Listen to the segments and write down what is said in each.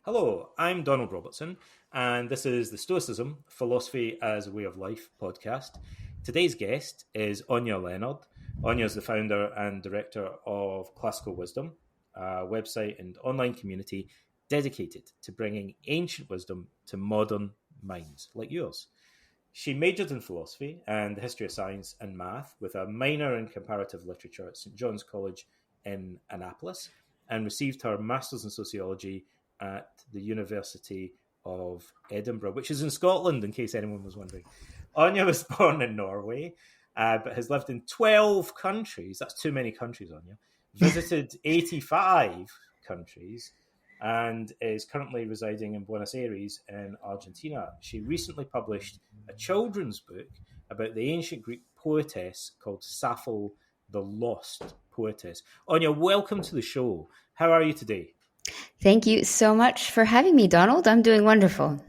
Hello, I'm Donald Robertson, and this is the Stoicism Philosophy as a Way of Life podcast. Today's guest is Anya Leonard. Anya is the founder and director of Classical Wisdom, a website and online community dedicated to bringing ancient wisdom to modern minds like yours. She majored in philosophy and the history of science and math with a minor in comparative literature at St John's College in Annapolis and received her master's in sociology at the University of Edinburgh, which is in Scotland, in case anyone was wondering. Anya was born in Norway, but has lived in 12 countries. That's too many countries, Anya. Visited 85 countries and is currently residing in Buenos Aires in Argentina. She recently published a children's book about the ancient Greek poetess called Sappho, the Lost Poetess. Anya, welcome to the show. How are you today? Thank you so much for having me, Donald. I'm doing wonderful.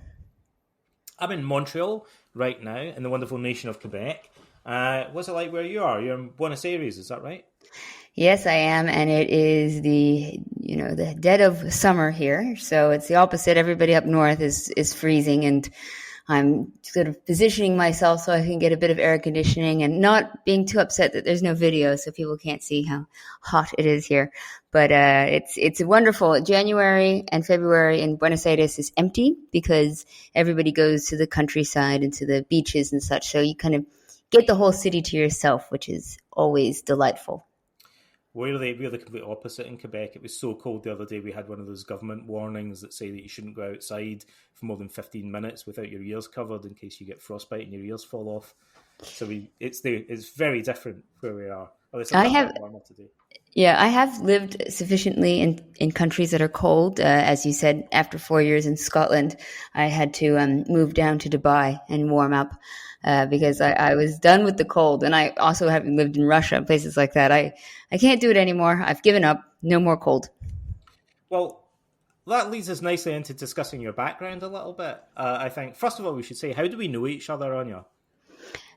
I'm in Montreal right now, in the wonderful nation of Quebec. What's it like where you are? You're in Buenos Aires, is that right? Yes, I am, and it is the dead of summer here. So it's the opposite. Everybody up north is freezing, and I'm sort of positioning myself so I can get a bit of air conditioning and not being too upset that there's no video so people can't see how hot it is here. But it's wonderful. January and February in Buenos Aires is empty because everybody goes to the countryside and to the beaches and such. So you kind of get the whole city to yourself, which is always delightful. We're the complete opposite in Quebec. It was so cold the other day, we had one of those government warnings that say that you shouldn't go outside for more than 15 minutes without your ears covered in case you get frostbite and your ears fall off. So it's very different where we are. Well, it's a bit warmer today. Yeah, I have lived sufficiently in countries that are cold. As you said, after 4 years in Scotland, I had to move down to Dubai and warm up because I was done with the cold. And I also have lived in Russia and places like that. I can't do it anymore. I've given up. No more cold. Well, that leads us nicely into discussing your background a little bit. I think, first of all, we should say, how do we know each other, Anya?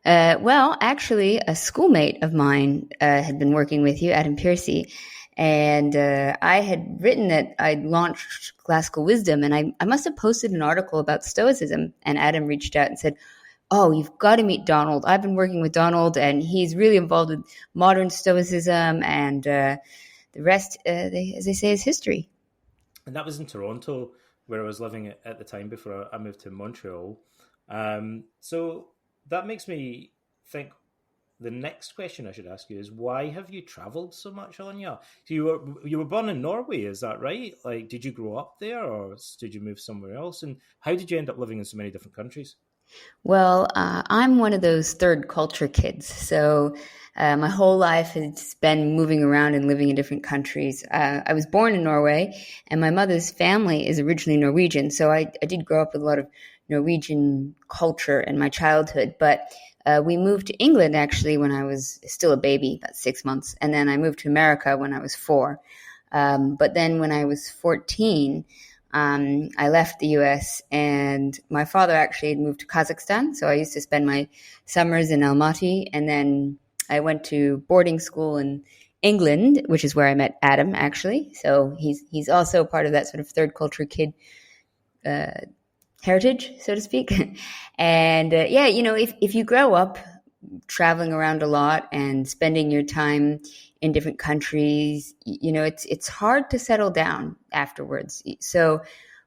Well, actually, a schoolmate of mine had been working with you, Adam Piercy, and I had written that I'd launched Classical Wisdom, and I must have posted an article about Stoicism, and Adam reached out and said, "Oh, you've got to meet Donald. I've been working with Donald, and he's really involved with modern Stoicism, and the rest, as they say, is history." And that was in Toronto, where I was living at the time before I moved to Montreal. So that makes me think the next question I should ask you is, why have you travelled so much, Anya? You were born in Norway, is that right? Like, did you grow up there, or did you move somewhere else? And how did you end up living in so many different countries? Well, I'm one of those third culture kids. So my whole life has been moving around and living in different countries. I was born in Norway, and my mother's family is originally Norwegian. So I did grow up with a lot of Norwegian culture in my childhood. But we moved to England, actually, when I was still a baby, about 6 months. And then I moved to America when I was 4. But then when I was 14... I left the US, and my father actually had moved to Kazakhstan. So I used to spend my summers in Almaty, and then I went to boarding school in England, which is where I met Adam, actually. So he's also part of that sort of third culture kid heritage, so to speak. And if you grow up traveling around a lot and spending your time in different countries, it's hard to settle down afterwards. So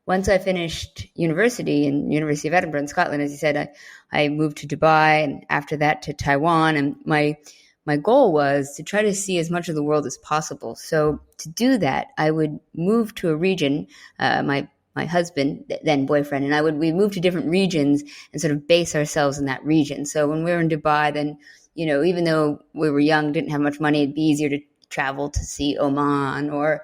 once I finished university in University of Edinburgh in Scotland, as you said, I moved to Dubai, and after that to Taiwan. And my goal was to try to see as much of the world as possible. So to do that, I would move to a region, my husband, then boyfriend, and we'd move to different regions and sort of base ourselves in that region. So when we were in Dubai, then, even though we were young, didn't have much money, it'd be easier to travel to see Oman or,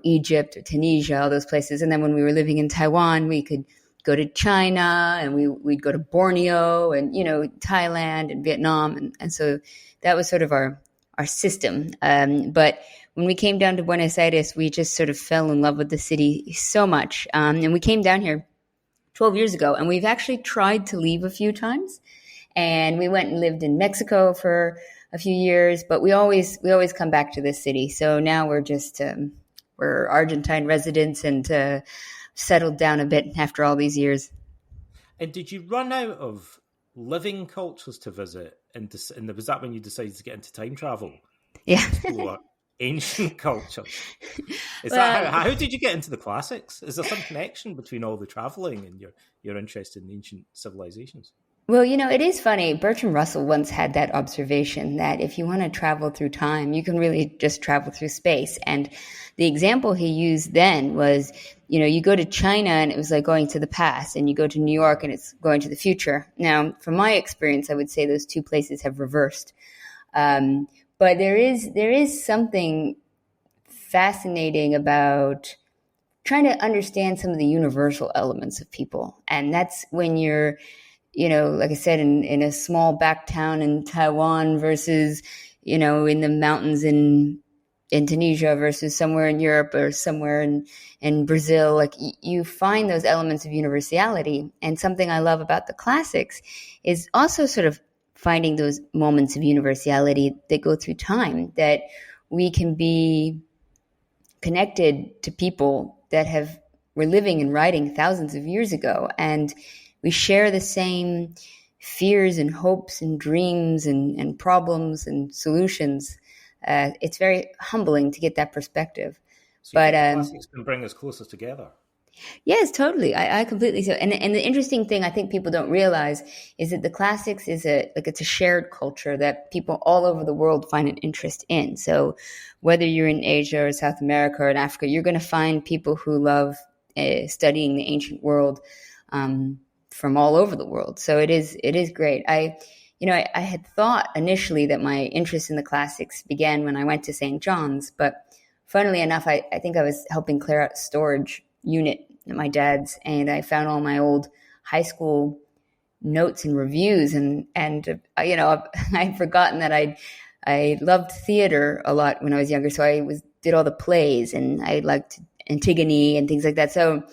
Egypt or Tunisia, all those places. And then when we were living in Taiwan, we could go to China, and we'd go to Borneo and, Thailand and Vietnam. And so that was sort of our system. But when we came down to Buenos Aires, we just sort of fell in love with the city so much. And we came down here 12 years ago, and we've actually tried to leave a few times. And we went and lived in Mexico for a few years, but we always come back to this city. So now we're just we're Argentine residents and settled down a bit after all these years. And did you run out of living cultures to visit? And was that when you decided to get into time travel? Yeah. Explore ancient cultures. How did you get into the classics? Is there some connection between all the traveling and your interest in ancient civilizations? Well, it is funny. Bertrand Russell once had that observation that if you want to travel through time, you can really just travel through space. And the example he used then was, you go to China and it was like going to the past, and you go to New York and it's going to the future. Now, from my experience, I would say those two places have reversed. But there is something fascinating about trying to understand some of the universal elements of people. And that's when you're, like I said, in a small back town in Taiwan versus, in the mountains in Indonesia versus somewhere in Europe or somewhere in Brazil. Like you find those elements of universality. And something I love about the classics is also sort of finding those moments of universality that go through time, that we can be connected to people that were living and writing thousands of years ago, and we share the same fears and hopes and dreams and problems and solutions. It's very humbling to get that perspective. So you think the classics can bring us closer together? Yes, totally. I completely so. And the interesting thing I think people don't realize is that the classics it's a shared culture that people all over the world find an interest in. So whether you're in Asia or South America or in Africa, you're going to find people who love studying the ancient world from all over the world. So it is great. I had thought initially that my interest in the classics began when I went to St. John's, but funnily enough, I think I was helping clear out storage unit at my dad's, and I found all my old high school notes and reviews, and I'd forgotten that I loved theater a lot when I was younger, so I did all the plays, and I liked Antigone and things like that. So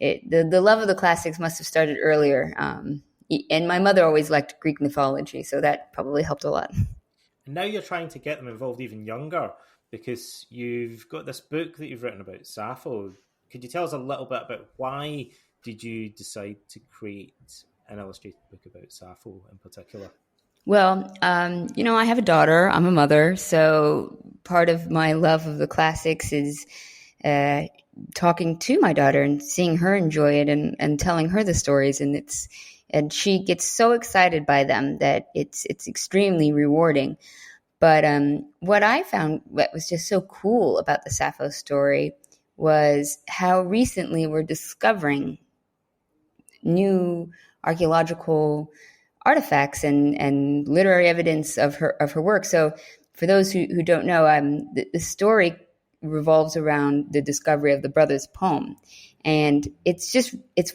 the love of the classics must have started earlier, and my mother always liked Greek mythology, so that probably helped a lot. And now you're trying to get them involved even younger, because you've got this book that you've written about Sappho. Could you tell us a little bit about why did you decide to create an illustrated book about Sappho in particular? Well, I have a daughter. I'm a mother. So part of my love of the classics is talking to my daughter and seeing her enjoy it and telling her the stories. And she gets so excited by them that it's extremely rewarding. But what I found that was just so cool about the Sappho story was how recently we're discovering new archaeological artifacts and literary evidence of her work. So for those who don't know, the story revolves around the discovery of the brothers' poem. And it's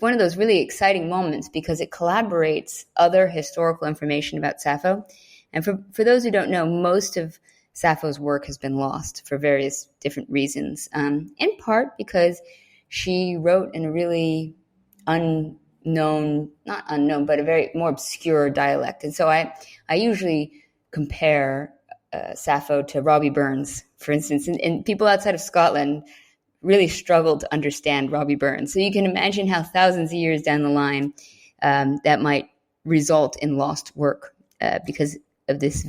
one of those really exciting moments because it collaborates other historical information about Sappho. And for those who don't know, most of Sappho's work has been lost for various different reasons, in part because she wrote in a really not unknown, but a very more obscure dialect. And so I usually compare Sappho to Robbie Burns, for instance, and people outside of Scotland really struggle to understand Robbie Burns. So you can imagine how thousands of years down the line that might result in lost work because of this,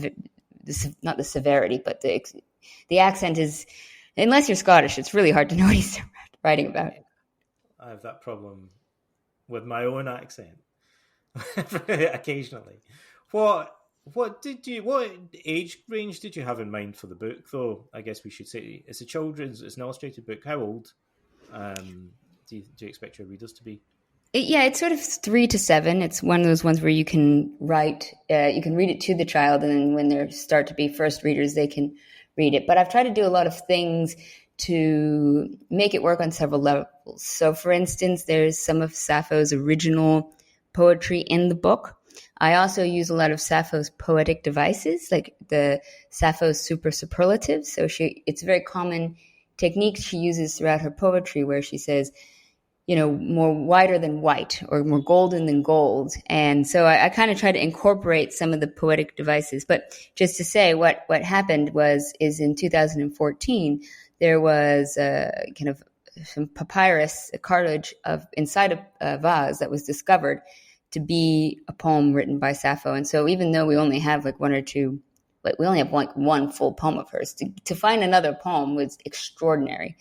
not the severity, but the accent is, unless you're Scottish, it's really hard to know what he's writing about. I have that problem with my own accent occasionally. What age range did you have in mind for the book, though? I guess we should say it's it's an illustrated book. How old do you expect your readers to be? It's sort of 3 to 7. It's one of those ones where you can read it to the child, and then when they start to be first readers, they can read it. But I've tried to do a lot of things to make it work on several levels. So, for instance, there's some of Sappho's original poetry in the book. I also use a lot of Sappho's poetic devices, like the Sappho's super superlatives. So it's a very common technique she uses throughout her poetry, where she says, more whiter than white or more golden than gold. And so I kind of try to incorporate some of the poetic devices. But just to say what happened is in 2014, there was kind of some papyrus, a cartilage inside a vase that was discovered to be a poem written by Sappho. And so even though we only have like one or two, we only have like one full poem of hers, to find another poem was extraordinary.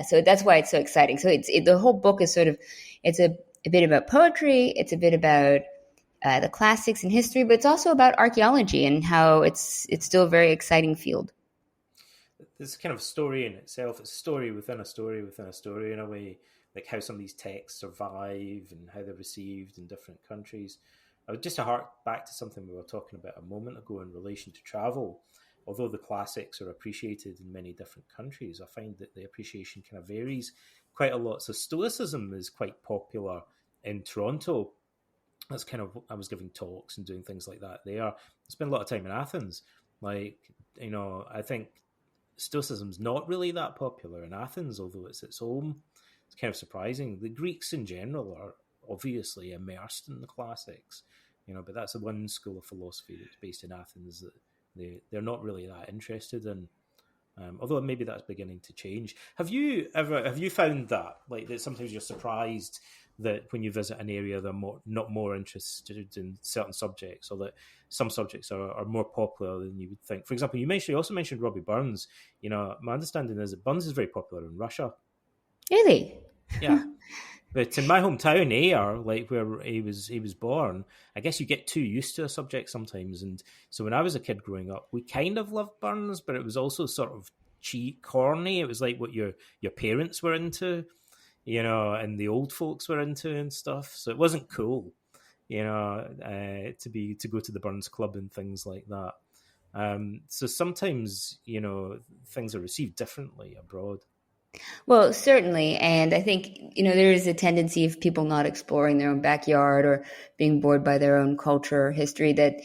So that's why it's so exciting. So the whole book is sort of, it's a bit about poetry, it's a bit about the classics and history, but it's also about archaeology and how it's still a very exciting field. It's kind of a story in itself. It's a story within a story within a story in a way, like how some of these texts survive and how they're received in different countries. I would just hark back to something we were talking about a moment ago in relation to travel. Although the classics are appreciated in many different countries, I find that the appreciation kind of varies quite a lot. So Stoicism is quite popular in Toronto. That's kind of, I was giving talks and doing things like that there. I spent a lot of time in Athens. Like, I think Stoicism's not really that popular in Athens, although it's its home. It's kind of surprising. The Greeks in general are obviously immersed in the classics, but that's the one school of philosophy that's based in Athens that they're not really that interested in. Although maybe that's beginning to change. Have you found that sometimes you're surprised that when you visit an area they're not more interested in certain subjects, or that some subjects are more popular than you would think? For example, you also mentioned Robbie Burns. My understanding is that Burns is very popular in Russia. Really? Yeah. But in my hometown, Ayr, like where he was born, I guess you get too used to a subject sometimes. And so when I was a kid growing up, we kind of loved Burns, but it was also sort of corny. It was like what your parents were into, and the old folks were into and stuff. So it wasn't cool, to go to the Burns Club and things like that. So sometimes, things are received differently abroad. Well, certainly. And I think, there is a tendency of people not exploring their own backyard or being bored by their own culture or history, that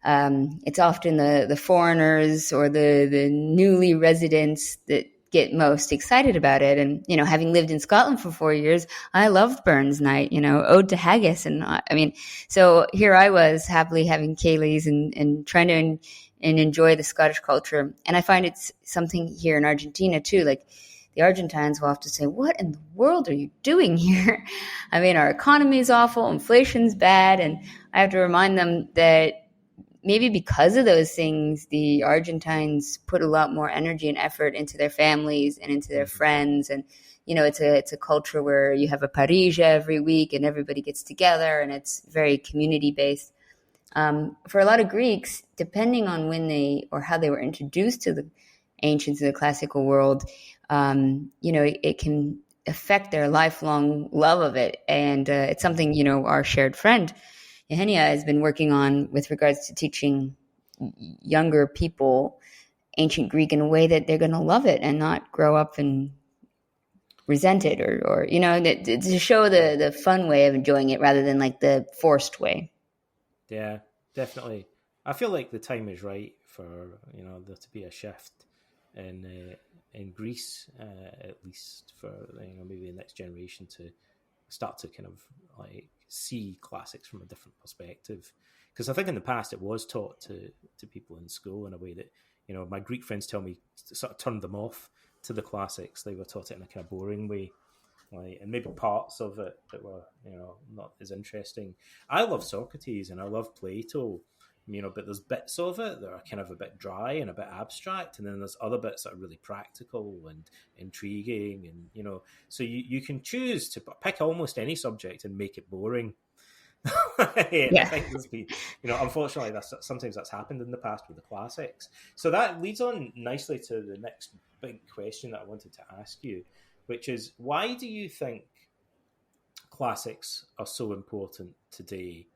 it's often the foreigners or the newly residents that get most excited about it. And, having lived in Scotland for 4 years, I loved Burns Night, Ode to Haggis. And so here I was happily having Kayleys and trying to enjoy the Scottish culture. And I find it's something here in Argentina too, like, the Argentines will have to say, what in the world are you doing here? I mean, our economy is awful, inflation's bad, and I have to remind them that maybe because of those things, the Argentines put a lot more energy and effort into their families and into their friends. And, it's a culture where you have a parrilla every week and everybody gets together, and it's very community-based. For a lot of Greeks, depending on when or how they were introduced to the ancients of the classical world, it can affect their lifelong love of it. And it's something, our shared friend, Anya, has been working on with regards to teaching younger people ancient Greek in a way that they're going to love it and not grow up and resent it or to show the fun way of enjoying it rather than like the forced way. Yeah, definitely. I feel like the time is right for, there to be a shift in Greece, at least for maybe the next generation to start to kind of like see classics from a different perspective. Because I think in the past it was taught to people in school in a way that my Greek friends tell me sort of turned them off to the classics. They were taught it in a kind of boring way, and maybe parts of it that were not as interesting. I love Socrates and I love Plato. But there's bits of it that are kind of a bit dry and a bit abstract, and then there's other bits that are really practical and intriguing, and so you can choose to pick almost any subject and make it boring. Yeah. I think there's been, unfortunately, sometimes that's happened in the past with the classics. So that leads on nicely to the next big question that I wanted to ask you, which is, why do you think classics are so important today?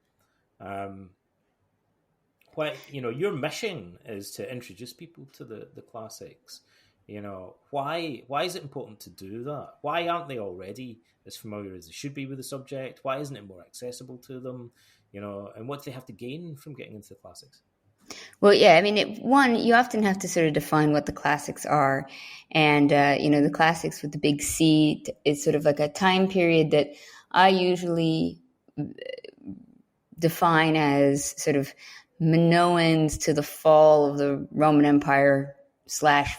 Why, your mission is to introduce people to the classics. Why is it important to do that? Why aren't they already as familiar as they should be with the subject? Why isn't it more accessible to them? And what do they have to gain from getting into the classics? Well, yeah, I mean, you often have to sort of define what the classics are. And, the classics with the big C is sort of like a time period that I usually define as sort of Minoans to the fall of the Roman Empire /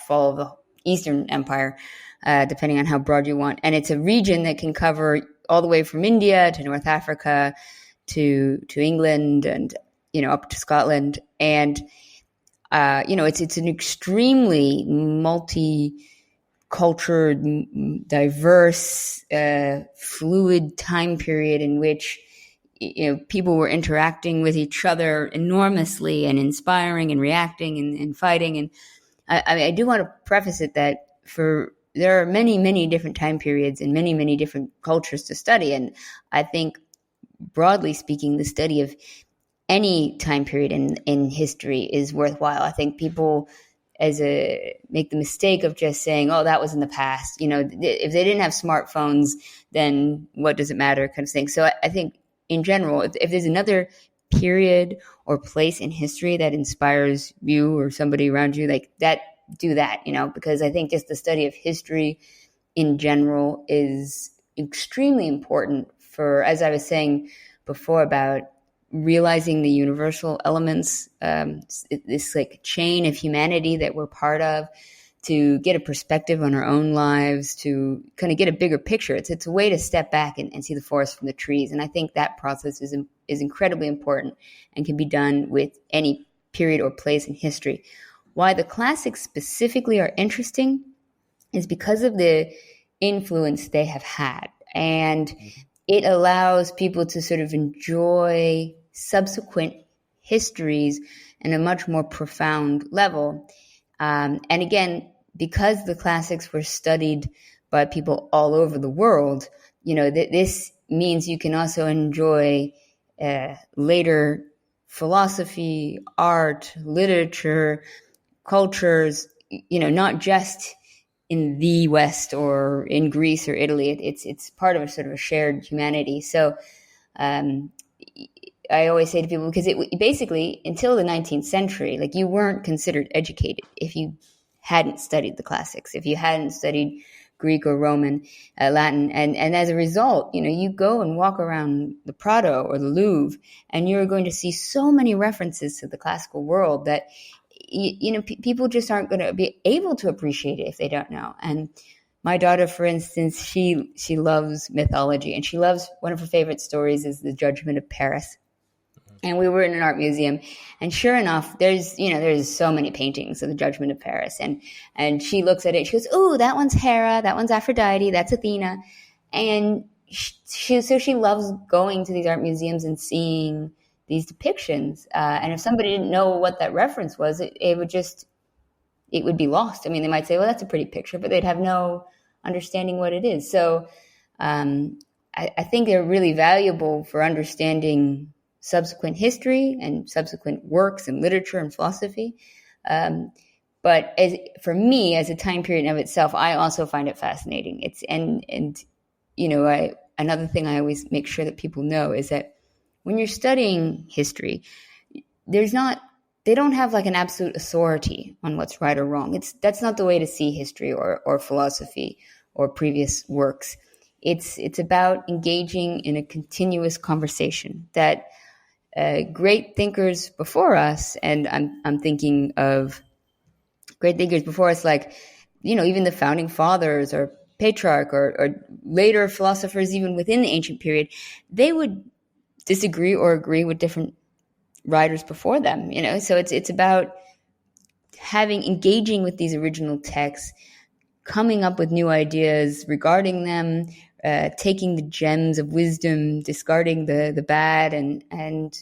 fall of the Eastern Empire, depending on how broad you want. And it's a region that can cover all the way from India to North Africa to England and, up to Scotland. And, it's an extremely multi-cultured, diverse, fluid time period in which people were interacting with each other enormously and inspiring and reacting and fighting. And I do want to preface it that there are many, many different time periods and many, many different cultures to study. And I think, broadly speaking, the study of any time period in history is worthwhile. I think people make the mistake of just saying, oh, that was in the past. If they didn't have smartphones, then what does it matter, kind of thing. So I think, in general, if there's another period or place in history that inspires you or somebody around you, like that, do that, because I think just the study of history in general is extremely important for, as I was saying before, about realizing the universal elements, this like chain of humanity that we're part of, to get a perspective on our own lives, to kind of get a bigger picture. It's a way to step back and see the forest from the trees. And I think that process is incredibly important and can be done with any period or place in history. Why the classics specifically are interesting is because of the influence they have had. And it allows people to sort of enjoy subsequent histories in a much more profound level. And again, because the classics were studied by people all over the world, this means you can also enjoy later philosophy, art, literature, cultures, not just in the West or in Greece or Italy. It's part of a sort of a shared humanity. So I always say to people, because it basically, until the 19th century, like, you weren't considered educated if you hadn't studied the classics, if you hadn't studied Greek or Roman, Latin. And as a result, you go and walk around the Prado or the Louvre, and you're going to see so many references to the classical world that, people just aren't going to be able to appreciate it if they don't know. And my daughter, for instance, she loves mythology, and she loves, one of her favorite stories is the Judgment of Paris. And we were in an art museum, and sure enough, there's so many paintings of the Judgment of Paris. And she looks at it, she goes, "Oh, that one's Hera, that one's Aphrodite, that's Athena." And she loves going to these art museums and seeing these depictions. And if somebody didn't know what that reference was, it would be lost. I mean, they might say, "Well, that's a pretty picture," but they'd have no understanding what it is. So I think they're really valuable for understanding subsequent history and subsequent works and literature and philosophy. But for me, as a time period in of itself, I also find it fascinating. Another thing I always make sure that people know is that when you're studying history, they don't have like an absolute authority on what's right or wrong. That's not the way to see history or philosophy or previous works. It's about engaging in a continuous conversation that great thinkers before us, and I'm thinking of great thinkers before us, like, even the founding fathers or Petrarch or later philosophers, even within the ancient period, they would disagree or agree with different writers before them. So it's about engaging with these original texts, coming up with new ideas regarding them, taking the gems of wisdom, discarding the bad, and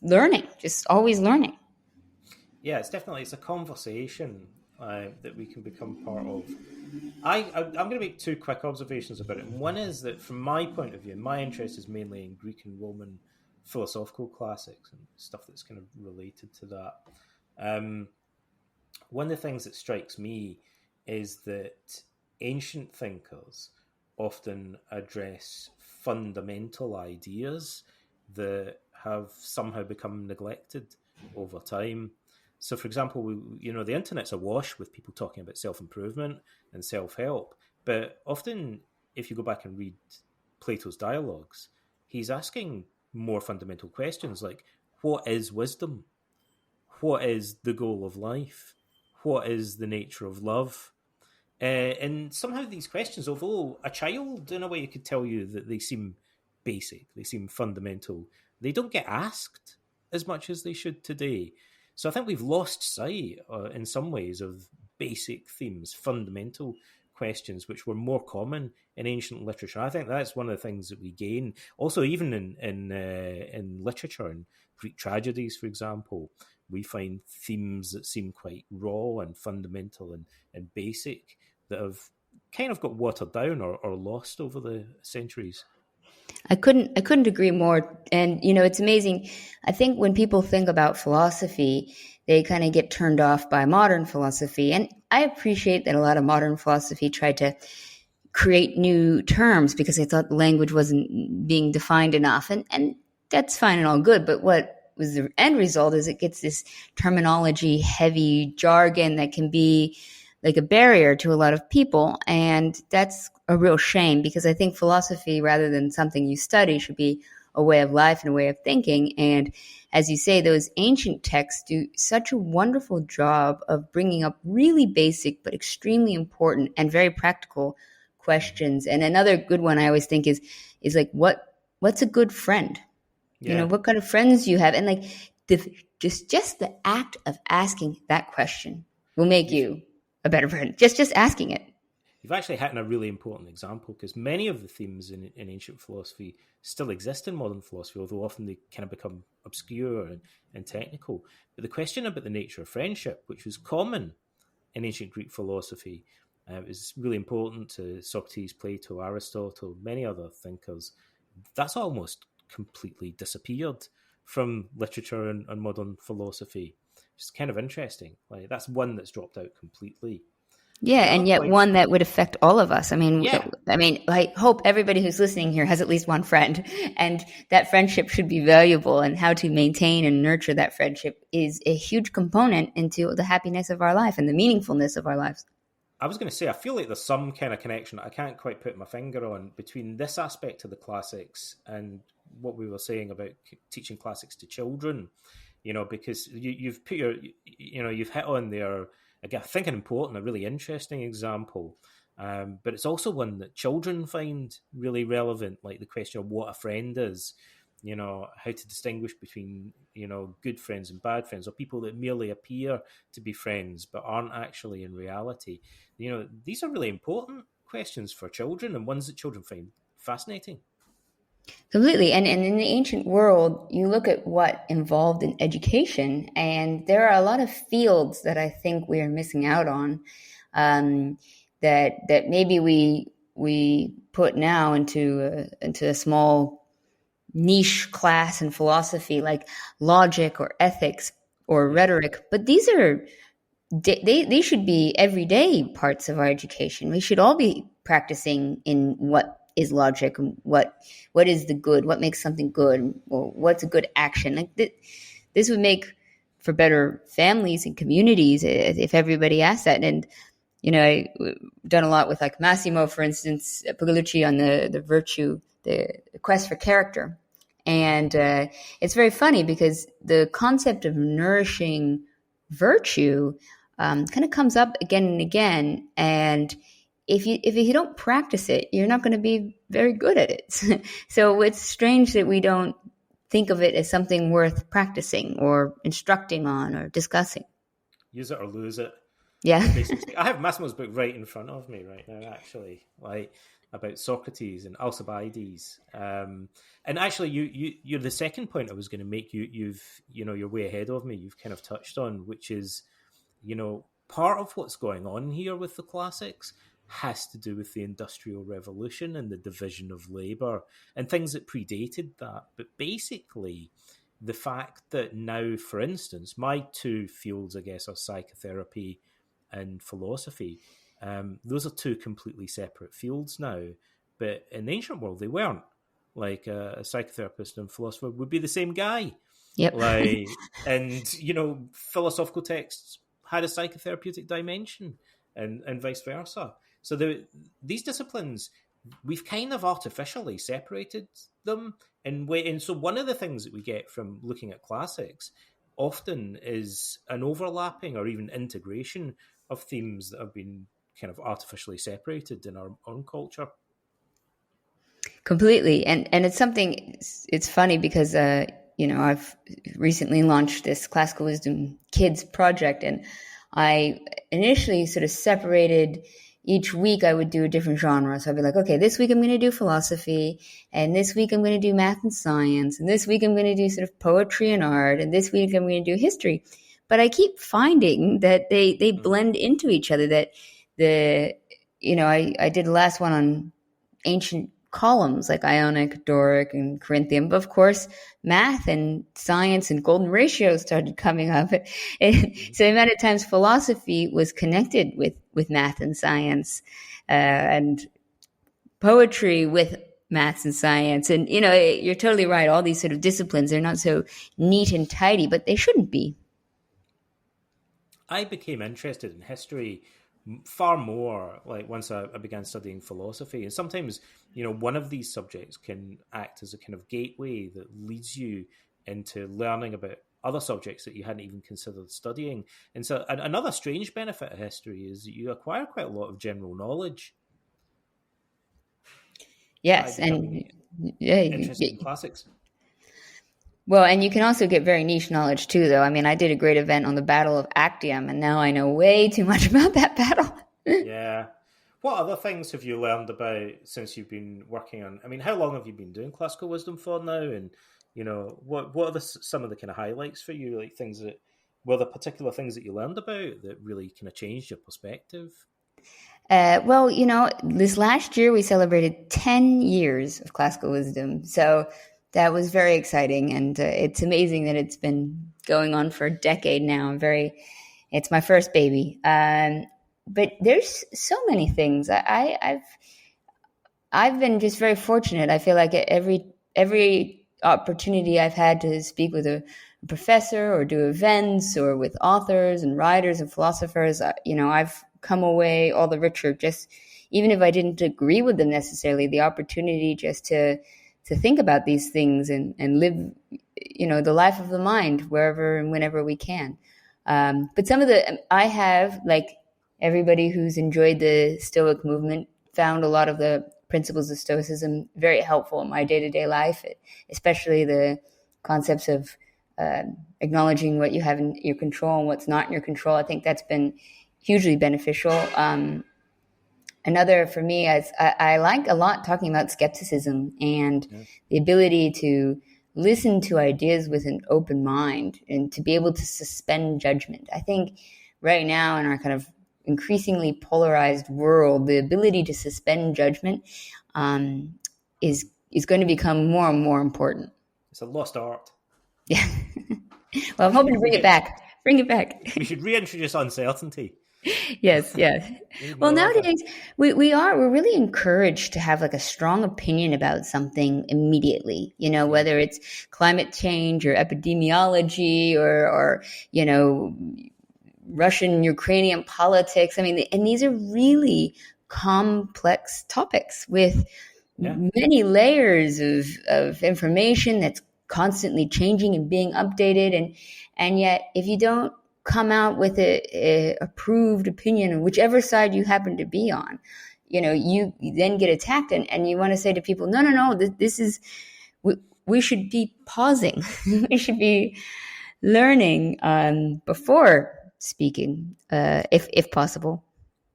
learning, just always learning. Yeah, it's a conversation that we can become part of. I'm going to make two quick observations about it. One is that, from my point of view, my interest is mainly in Greek and Roman philosophical classics and stuff that's kind of related to that. One of the things that strikes me is that ancient thinkers often address fundamental ideas that have somehow become neglected over time. So, for example, the internet's awash with people talking about self-improvement and self-help, but often, if you go back and read Plato's dialogues, he's asking more fundamental questions like, what is wisdom? What is the goal of life? what is the nature of love? And somehow these questions, although a child, in a way, you could tell you that they seem basic, they seem fundamental, they don't get asked as much as they should today. So I think we've lost sight, in some ways, of basic themes, fundamental questions, which were more common in ancient literature. I think that's one of the things that we gain. Also, even in literature, in Greek tragedies, for example, we find themes that seem quite raw and fundamental and basic that have kind of got watered down or lost over the centuries. I couldn't agree more. And it's amazing. I think when people think about philosophy, they kind of get turned off by modern philosophy. And I appreciate that a lot of modern philosophy tried to create new terms because they thought the language wasn't being defined enough. And that's fine and all good. But what was the end result is it gets this terminology heavy jargon that can be like a barrier to a lot of people. And that's a real shame, because I think philosophy, rather than something you study, should be a way of life and a way of thinking. And as you say, those ancient texts do such a wonderful job of bringing up really basic but extremely important and very practical questions. And another good one I always think is like, what's a good friend? Yeah. What kind of friends do you have? And like just the act of asking that question will make you a better friend. Just asking it. You've actually hit on a really important example, because many of the themes in ancient philosophy still exist in modern philosophy, although often they kind of become obscure and technical. But the question about the nature of friendship, which was common in ancient Greek philosophy, is really important to Socrates, Plato, Aristotle, many other thinkers. That's almost completely disappeared from literature and modern philosophy. It's kind of interesting. Like, that's one that's dropped out completely. Yeah, and yet one that would affect all of us. I mean, I hope everybody who's listening here has at least one friend, and that friendship should be valuable, and how to maintain and nurture that friendship is a huge component into the happiness of our life and the meaningfulness of our lives. I was going to say, I feel like there's some kind of connection I can't quite put my finger on between this aspect of the classics and what we were saying about teaching classics to children, because you've put you've hit on there, again, I think an important, a really interesting example, but it's also one that children find really relevant, like the question of what a friend is, how to distinguish between, good friends and bad friends, or people that merely appear to be friends but aren't actually in reality. These are really important questions for children, and ones that children find fascinating. Completely. And in the ancient world, you look at what involved in education, and there are a lot of fields that I think we are missing out on, that maybe we put now into a small niche class in philosophy, like logic or ethics or rhetoric. But these are they should be everyday parts of our education. We should all be practicing in what is logic, what is the good, what makes something good, or what's a good action. Like this would make for better families and communities if everybody asked that. And I've done a lot with, like, Massimo, for instance, Pugolucci, on the virtue, the quest for character. And it's very funny because the concept of nourishing virtue kind of comes up again and again. And if you don't practice it, you're not going to be very good at it. So it's strange that we don't think of it as something worth practicing or instructing on or discussing. Use it or lose it. Yeah. I have Massimo's book right in front of me right now, actually, like, about Socrates and Alcibiades. And actually, you're the second point I was going to make. You're way ahead of me. You've kind of touched on, which is, part of what's going on here with the classics has to do with the Industrial Revolution and the division of labour and things that predated that. But basically, the fact that now, for instance, my two fields, I guess, are psychotherapy and philosophy. Those are two completely separate fields now. But in the ancient world, they weren't. Like, a psychotherapist and philosopher would be the same guy. Yep. And philosophical texts had a psychotherapeutic dimension, and vice versa. So these disciplines, we've kind of artificially separated them. And so one of the things that we get from looking at classics, often is an overlapping or even integration of themes that have been kind of artificially separated in our own culture. Completely. And it's something, it's funny because, I've recently launched this Classical Wisdom Kids project, and I initially sort of separated each week. I would do a different genre. So I'd be like, okay, this week I'm going to do philosophy, and this week I'm going to do math and science, and this week I'm going to do sort of poetry and art, and this week I'm going to do history. But I keep finding that they blend into each other, that I did the last one on ancient columns like Ionic, Doric, and Corinthian. But of course, math and science and golden ratios started coming up. So the amount of times philosophy was connected with math and science, and poetry with maths and science. And, you're totally right. All these sort of disciplines, they're not so neat and tidy, but they shouldn't be. I became interested in history far more like once I began studying philosophy, and sometimes one of these subjects can act as a kind of gateway that leads you into learning about other subjects that you hadn't even considered studying. And so another strange benefit of history is that you acquire quite a lot of general knowledge. Yes, and interested in classics. Well, and you can also get very niche knowledge too, though. I mean, I did a great event on the Battle of Actium, and now I know way too much about that battle. Yeah. What other things have you learned about since you've been working on? I mean, how long have you been doing classical wisdom for now? And what are some of the kind of highlights for you? Like were there particular things that you learned about that really kind of changed your perspective? Well, this last year we celebrated 10 years of classical wisdom, so that was very exciting, and it's amazing that it's been going on for a decade now. It's my first baby, but there's so many things. I've been just very fortunate. I feel like every opportunity I've had to speak with a professor or do events or with authors and writers and philosophers, I've come away all the richer. Just even if I didn't agree with them necessarily, the opportunity just to think about these things and live, the life of the mind wherever and whenever we can. But I have, like everybody who's enjoyed the Stoic movement, found a lot of the principles of Stoicism very helpful in my day-to-day life, especially the concepts of acknowledging what you have in your control and what's not in your control. I think that's been hugely beneficial. Another for me, I like a lot talking about skepticism and the ability to listen to ideas with an open mind and to be able to suspend judgment. I think right now in our kind of increasingly polarized world, the ability to suspend judgment is going to become more and more important. It's a lost art. Yeah. Well, I'm hoping to bring it back. Bring it back. We should reintroduce uncertainty. Yes. Well, nowadays we're really encouraged to have like a strong opinion about something immediately, whether it's climate change or epidemiology or Russian Ukrainian politics. I mean, and these are really complex topics with many layers of information that's constantly changing and being updated. And yet if you don't come out with a approved opinion on whichever side you happen to be on, you then get attacked, and you want to say to people, no, this is, we should be pausing. We should be learning before speaking, if possible.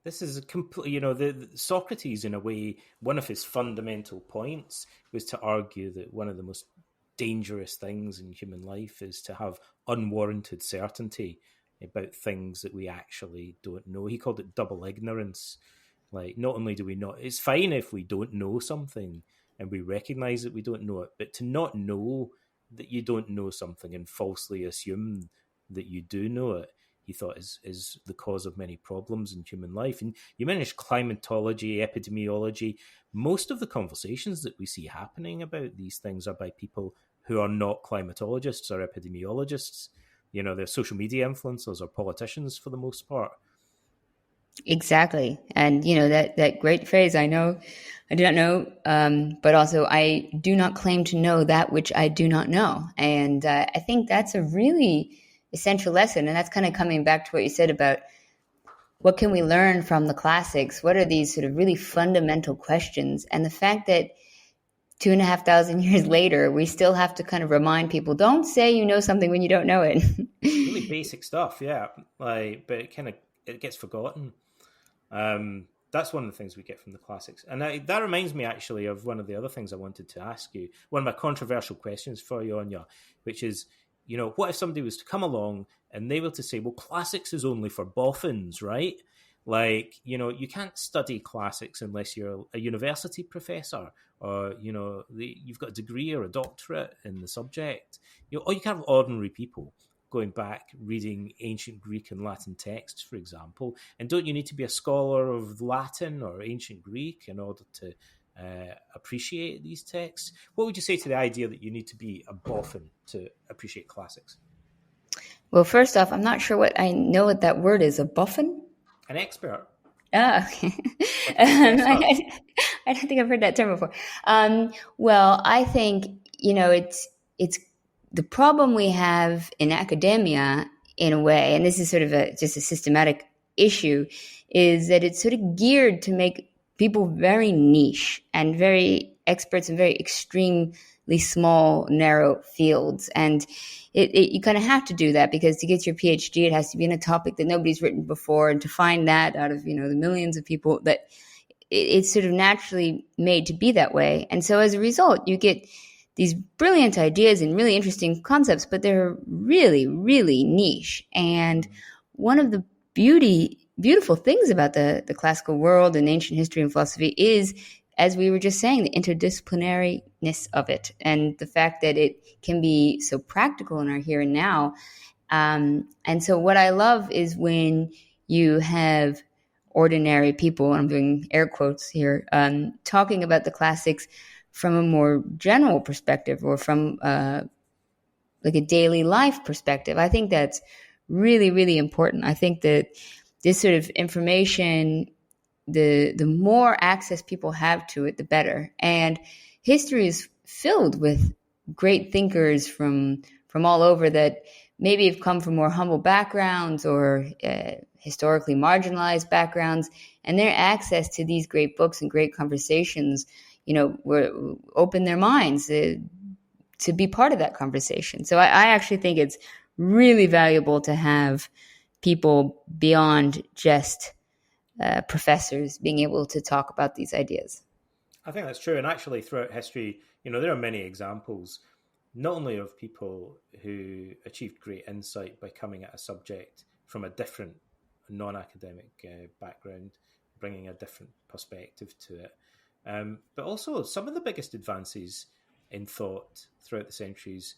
This is a complete, the Socrates, in a way, one of his fundamental points was to argue that one of the most dangerous things in human life is to have unwarranted certainty about things that we actually don't know. He called it double ignorance. Like, not only do we not, it's fine if we don't know something and we recognize that we don't know it, but to not know that you don't know something and falsely assume that you do know it, he thought is the cause of many problems in human life. And you mentioned climatology, epidemiology. Most of the conversations that we see happening about these things are by people who are not climatologists or epidemiologists. They're social media influencers or politicians for the most part. Exactly. And, that great phrase, I do not know, but also I do not claim to know that which I do not know. And I think that's a really essential lesson. And that's kind of coming back to what you said about what can we learn from the classics? What are these sort of really fundamental questions? And the fact that 2,500 years later, we still have to kind of remind people, don't say you know something when you don't know it. Really basic stuff, yeah. But it gets forgotten. That's one of the things we get from the classics. And that reminds me actually of one of the other things I wanted to ask you. One of my controversial questions for you, Anya, which is, what if somebody was to come along and they were to say, well, classics is only for boffins, right? You can't study classics unless you're a university professor or, you've got a degree or a doctorate in the subject. Or you can have ordinary people going back, reading ancient Greek and Latin texts, for example. And don't you need to be a scholar of Latin or ancient Greek in order to appreciate these texts? What would you say to the idea that you need to be a boffin to appreciate classics? Well, first off, I'm not sure what that word is, a boffin? An expert. Ah, okay. I don't think I've heard that term before. Well, I think, it's the problem we have in academia, in a way, and this is sort of just a systematic issue, is that it's sort of geared to make people very niche and very experts in very extremely small, narrow fields. And you kind of have to do that, because to get your PhD, it has to be in a topic that nobody's written before. And to find that out of, the millions of people, that it's sort of naturally made to be that way. And so as a result, you get these brilliant ideas and really interesting concepts, but they're really, really niche. And one of the beautiful things about the classical world and ancient history and philosophy is, as we were just saying, the interdisciplinariness of it, and the fact that it can be so practical in our here and now. And so what I love is when you have ordinary people, and I'm doing air quotes here, talking about the classics from a more general perspective, or from like a daily life perspective. I think that's really, really important. I think that this sort of information, the more access people have to it, the better. And history is filled with great thinkers from all over that maybe have come from more humble backgrounds or historically marginalized backgrounds, and their access to these great books and great conversations, open their minds to be part of that conversation. So I actually think it's really valuable to have people beyond just professors being able to talk about these ideas. I think that's true. And actually throughout history, there are many examples, not only of people who achieved great insight by coming at a subject from a different non-academic background, bringing a different perspective to it, but also some of the biggest advances in thought throughout the centuries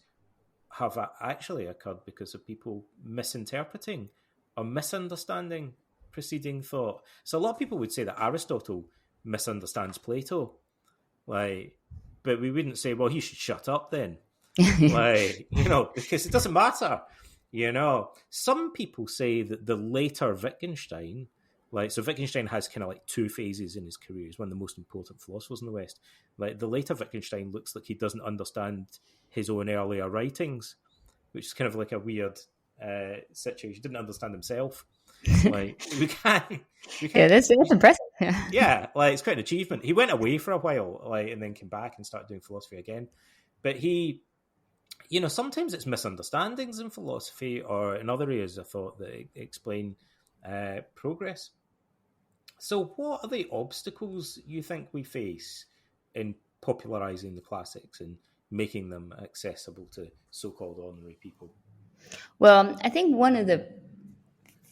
have actually occurred because of people misinterpreting or misunderstanding preceding thought. So a lot of people would say that Aristotle misunderstands Plato, but we wouldn't say, well, he should shut up then, because it doesn't matter. Some people say that the later Wittgenstein, so Wittgenstein has kind of like two phases in his career. He's one of the most important philosophers in the West. The later Wittgenstein looks like he doesn't understand his own earlier writings, which is kind of like a weird situation. He didn't understand himself. We can't. Yeah, that's impressive. Yeah, it's quite an achievement. He went away for a while, and then came back and started doing philosophy again. But he, sometimes it's misunderstandings in philosophy or in other areas of thought that explain progress. So what are the obstacles you think we face in popularizing the classics and making them accessible to so-called ordinary people? Well, I think one of the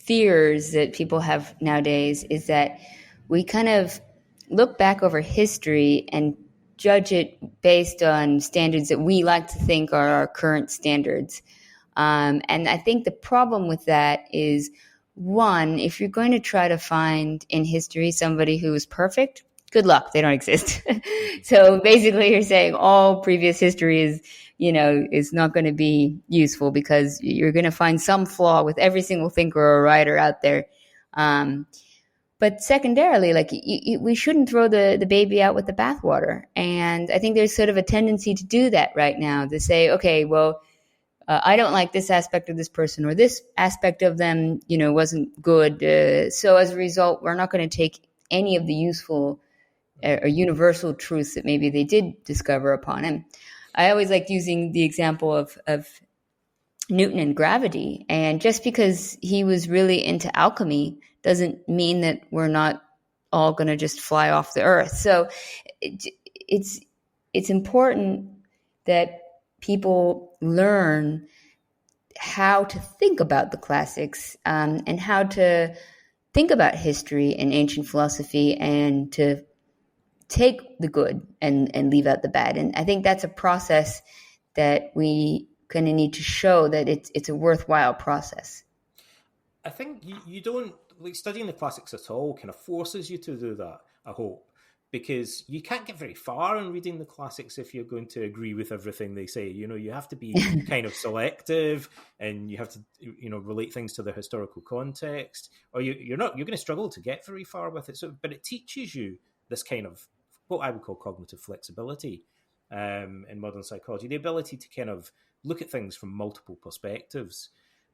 fears that people have nowadays is that we kind of look back over history and judge it based on standards that we like to think are our current standards. And I think the problem with that is, one, if you're going to try to find in history somebody who is perfect, good luck. They don't exist. So basically you're saying all previous history is not going to be useful, because you're going to find some flaw with every single thinker or writer out there. But secondarily, we shouldn't throw the baby out with the bathwater. And I think there's sort of a tendency to do that right now, to say, okay, well, I don't like this aspect of this person, or this aspect of them, wasn't good. So as a result, we're not going to take any of the useful or universal truths that maybe they did discover upon him. I always liked using the example of Newton and gravity. And just because he was really into alchemy doesn't mean that we're not all going to just fly off the earth. So it's important that people learn how to think about the classics, and how to think about history and ancient philosophy, and to take the good and leave out the bad. And I think that's a process that we kind of need to show that it's a worthwhile process. I think you don't, like, studying the classics at all kind of forces you to do that, I hope, because you can't get very far in reading the classics if you're going to agree with everything they say. You have to be kind of selective, and you have to, relate things to their historical context, or you're going to struggle to get very far with it. So, but it teaches you this kind of what I would call cognitive flexibility in modern psychology, the ability to kind of look at things from multiple perspectives.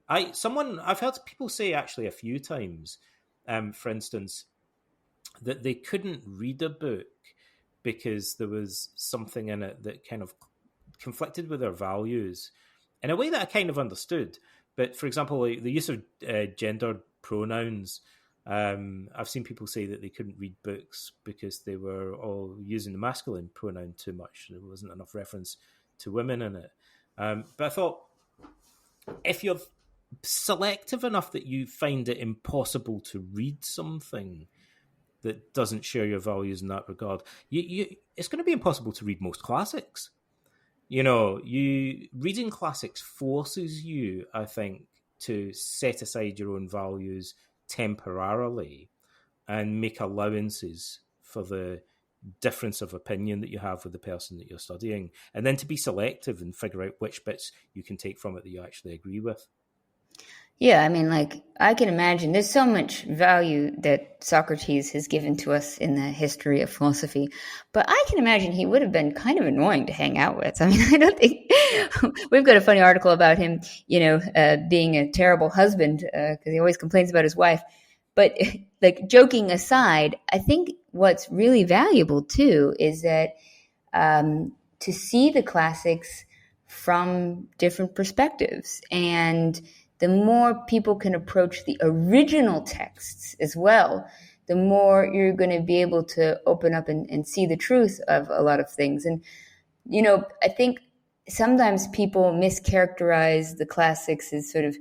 I've heard people say actually a few times, for instance, that they couldn't read a book because there was something in it that kind of conflicted with their values in a way that I kind of understood. But for example, like the use of gendered pronouns, I've seen people say that they couldn't read books because they were all using the masculine pronoun too much. There wasn't enough reference to women in it. But I thought, if you're selective enough that you find it impossible to read something that doesn't share your values in that regard, it's going to be impossible to read most classics. Reading classics forces you, I think, to set aside your own values temporarily and make allowances for the difference of opinion that you have with the person that you're studying, and then to be selective and figure out which bits you can take from it that you actually agree with. Yeah, I mean, like, I can imagine there's so much value that Socrates has given to us in the history of philosophy, but I can imagine he would have been kind of annoying to hang out with. I mean, I don't think we've got a funny article about him, being a terrible husband because he always complains about his wife. But like, joking aside, I think what's really valuable too is that to see the classics from different perspectives, and the more people can approach the original texts as well, the more you're going to be able to open up and see the truth of a lot of things. And, I think sometimes people mischaracterize the classics as sort of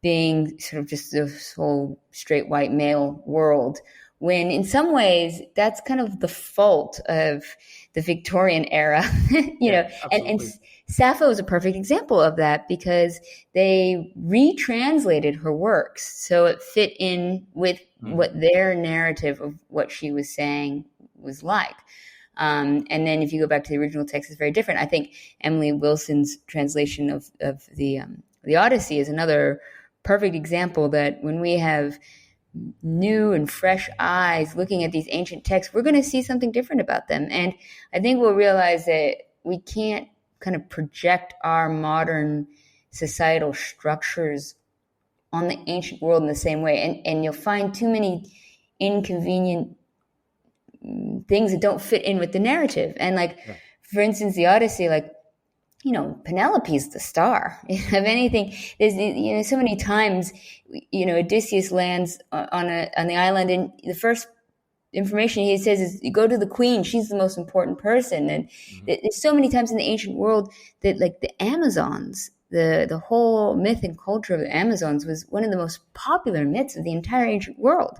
being sort of just this whole straight white male world, when in some ways that's kind of the fault of the Victorian era, and Sappho is a perfect example of that, because they retranslated her works so it fit in with what their narrative of what she was saying was like. And then if you go back to the original text, it's very different. I think Emily Wilson's translation of the Odyssey is another perfect example that when we have new and fresh eyes looking at these ancient texts, we're going to see something different about them. And I think we'll realize that we can't kind of project our modern societal structures on the ancient world in the same way. And you'll find too many inconvenient things that don't fit in with the narrative. And for instance, the Odyssey, Penelope's the star. If anything, there's so many times, Odysseus lands on the island, and the first information he says is, "You go to the queen; she's the most important person." And there's so many times in the ancient world that, like, the Amazons, the whole myth and culture of the Amazons was one of the most popular myths of the entire ancient world.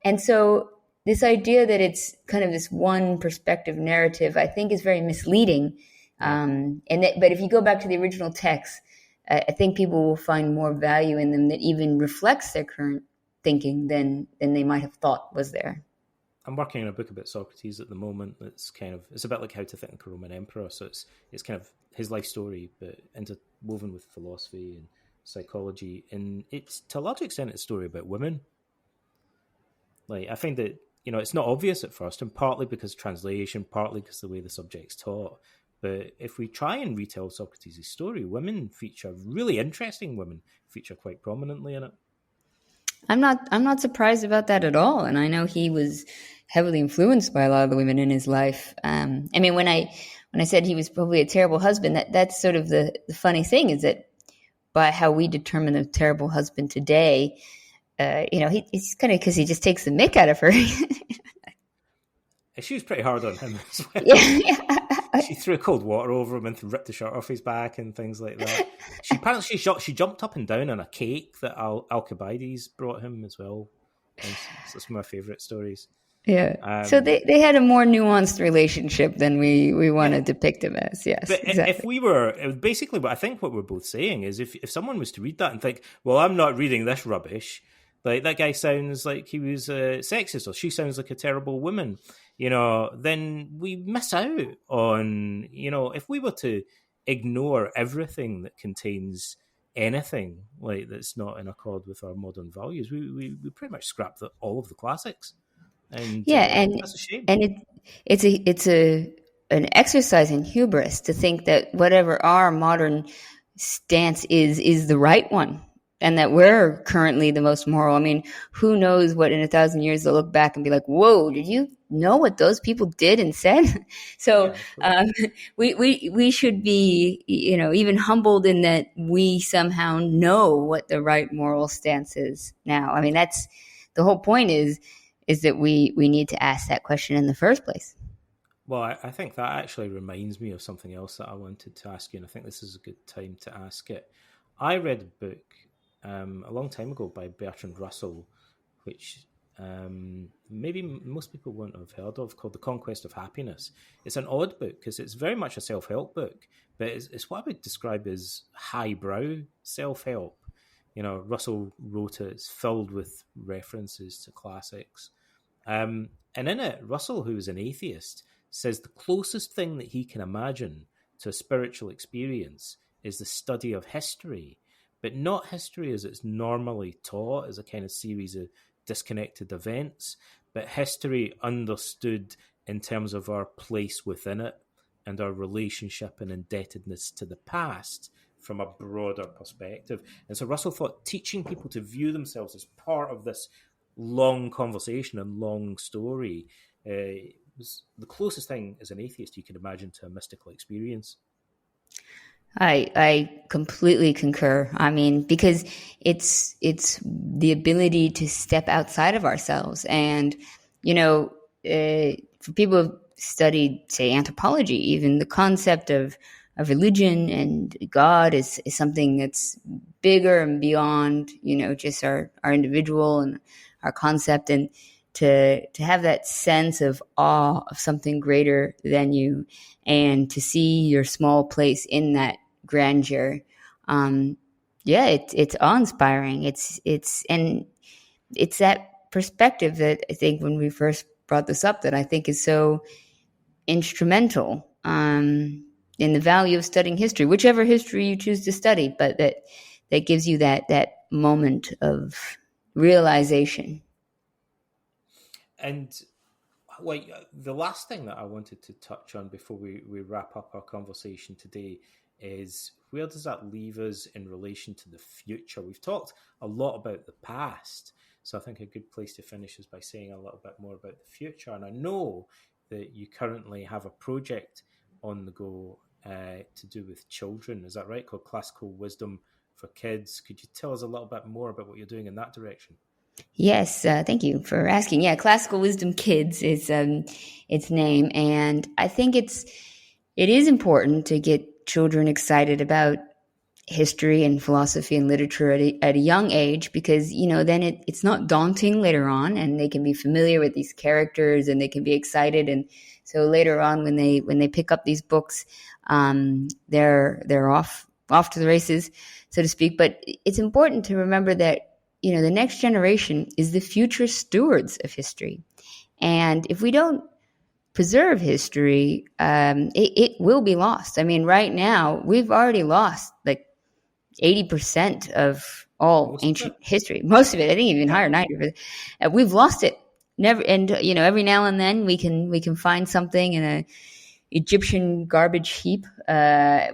And so this idea that it's kind of this one perspective narrative, I think, is very misleading. But if you go back to the original text, I think people will find more value in them that even reflects their current thinking than they might have thought was there. I'm working on a book about Socrates at the moment. It's about like how to think like a Roman emperor. So it's kind of his life story, but interwoven with philosophy and psychology. And it's, to a large extent, a story about women. Like, I find that, it's not obvious at first, and partly because translation, partly because the way the subject's taught. But if we try and retell Socrates' story, really interesting women feature quite prominently in it. I'm not surprised about that at all. And I know he was heavily influenced by a lot of the women in his life. I mean, when I said he was probably a terrible husband, that's sort of the funny thing, is that by how we determine a terrible husband today, he's kind of, because he just takes the mick out of her. She was pretty hard on him as well. Yeah. She threw cold water over him and ripped the shirt off his back and things like that. She jumped up and down on a cake that Alcibiades brought him as well. That's one of my favourite stories. Yeah. So they had a more nuanced relationship than we want to depict him as. Yes. But exactly. basically what I think what we're both saying is if someone was to read that and think, well, I'm not reading this rubbish, like that guy sounds like he was sexist, or she sounds like a terrible woman, then we miss out on, if we were to ignore everything that contains anything like that's not in accord with our modern values, we pretty much scrap all of the classics. And and that's a shame. And it's an exercise in hubris to think that whatever our modern stance is the right one, and that we're currently the most moral. I mean, who knows what in 1,000 years they'll look back and be like, whoa, did you know what those people did and said? So we should be, even humbled in that we somehow know what the right moral stance is now. I mean, that's the whole point is that we need to ask that question in the first place. Well, I think that actually reminds me of something else that I wanted to ask you, and I think this is a good time to ask it. I read a book a long time ago by Bertrand Russell, which maybe most people won't have heard of, called The Conquest of Happiness. It's an odd book because it's very much a self-help book, but it's what I would describe as highbrow self-help. Russell wrote it, it's filled with references to classics. And in it, Russell, who is an atheist, says the closest thing that he can imagine to a spiritual experience is the study of history, but not history as it's normally taught as a kind of series of disconnected events, but history understood in terms of our place within it and our relationship and indebtedness to the past from a broader perspective. And so Russell thought teaching people to view themselves as part of this long conversation and long story was the closest thing as an atheist you could imagine to a mystical experience. I completely concur. I mean, because it's the ability to step outside of ourselves. And, for people who've studied, say, anthropology, even the concept of religion and God is something that's bigger and beyond, just our individual and our concept. And to have that sense of awe of something greater than you, and to see your small place in that grandeur, it's awe-inspiring. It's that perspective that I think when we first brought this up, that I think is so instrumental in the value of studying history, whichever history you choose to study, but that gives you that moment of realization. And the last thing that I wanted to touch on before we wrap up our conversation today is, where does that leave us in relation to the future? We've talked a lot about the past, so I think a good place to finish is by saying a little bit more about the future. And I know that you currently have a project on the go to do with children. Is that right? Called Classical Wisdom for Kids. Could you tell us a little bit more about what you're doing in that direction? Yes, thank you for asking. Yeah, Classical Wisdom Kids is its name, and I think it is important to get children excited about history and philosophy and literature at a young age, because then it's not daunting later on, and they can be familiar with these characters and they can be excited. And so later on, when they pick up these books, they're off to the races, so to speak. But it's important to remember that the next generation is the future stewards of history. And if we don't preserve history, it will be lost. I mean, right now, we've already lost like 80% of all ancient history. Most of it, I think even higher, 90%. We've lost it. Never, and every now and then we can find something in Egyptian garbage heap,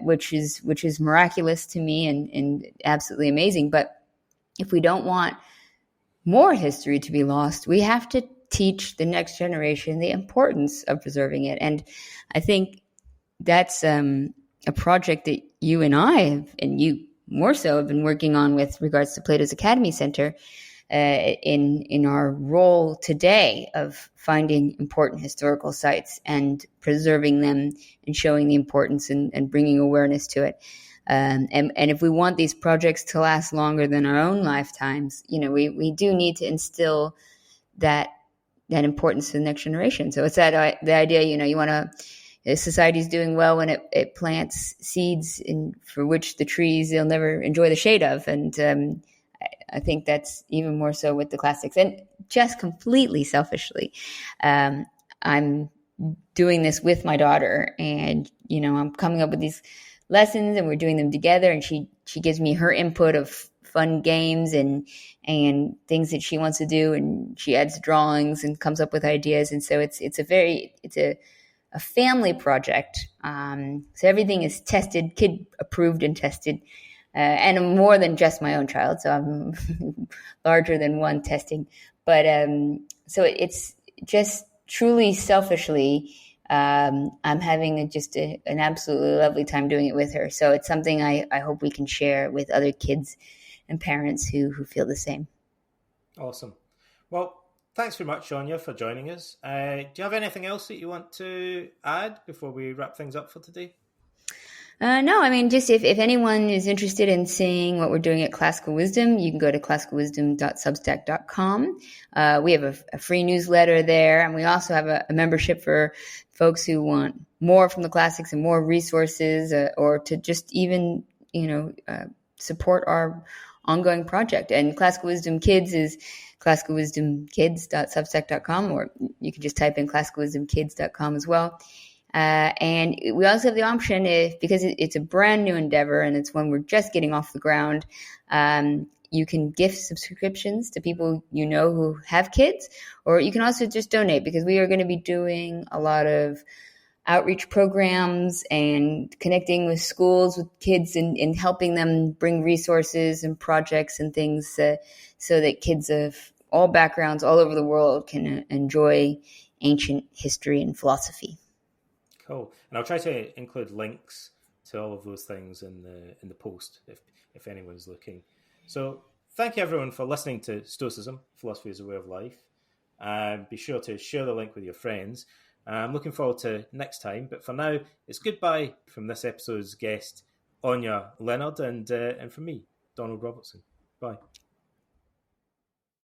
which is miraculous to me and absolutely amazing. But if we don't want more history to be lost, we have to teach the next generation the importance of preserving it. And I think that's a project that you and I have, and you more so, have been working on with regards to Plato's Academy Center in our role today of finding important historical sites and preserving them and showing the importance and bringing awareness to it. And if we want these projects to last longer than our own lifetimes, we do need to instill that importance to the next generation. So it's the idea, you want to, society is doing well when it plants seeds for which the trees they'll never enjoy the shade of. And I think that's even more so with the classics. And just completely selfishly, I'm doing this with my daughter, and I'm coming up with these lessons, and we're doing them together. And she gives me her input of fun games and things that she wants to do, and she adds drawings and comes up with ideas. And so it's a family project. So everything is tested, kid approved and tested. And more than just my own child, so I'm larger than one testing. But so it's just truly selfishly, I'm having an absolutely lovely time doing it with her. So it's something I hope we can share with other kids and parents who feel the same. Awesome. Well, thanks very much, Anya, for joining us. Do you have anything else that you want to add before we wrap things up for today? No, I mean, just if anyone is interested in seeing what we're doing at Classical Wisdom, you can go to classicalwisdom.substack.com. We have a free newsletter there, and we also have a membership for folks who want more from the classics and more resources, or to just even, support our ongoing project. And Classical Wisdom Kids is classicalwisdomkids.substack.com, or you can just type in classicalwisdomkids.com as well. And we also have the option, because it's a brand new endeavor and it's one we're just getting off the ground, you can gift subscriptions to people who have kids, or you can also just donate, because we are going to be doing a lot of outreach programs and connecting with schools, with kids, and helping them bring resources and projects and things so that kids of all backgrounds all over the world can enjoy ancient history and philosophy. Cool. And I'll try to include links to all of those things in the post if anyone's looking. So thank you everyone for listening to Stoicism, Philosophy as a Way of Life. Be sure to share the link with your friends. I'm looking forward to next time. But for now, it's goodbye from this episode's guest, Anya, Leonard, and from me, Donald Robertson. Bye.